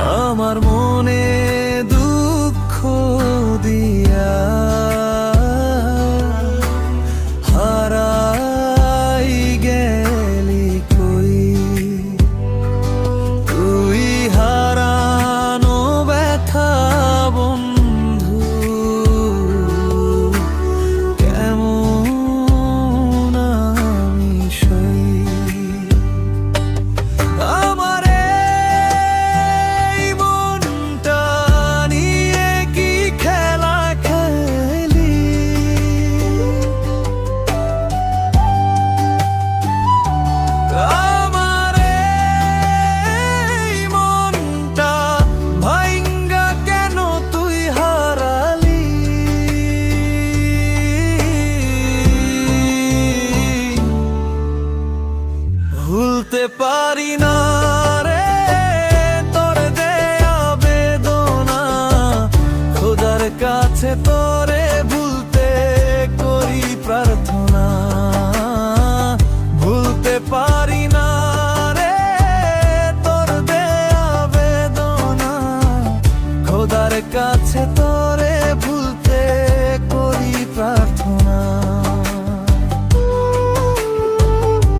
আমার মনে দুঃখ দিয়া হারাই গেলি কই, তুই হারানো ব্যথা বন্ধু কেমন আমি সই। আমার এই মনটা নিয়ে কি খেলা খেলি, আমার এই মনটা ভাইঙ্গা কেন তুই হারালি। ভুলতে পারি না রে তোর দেয়া বেদনা, খোদার কাছে তোরে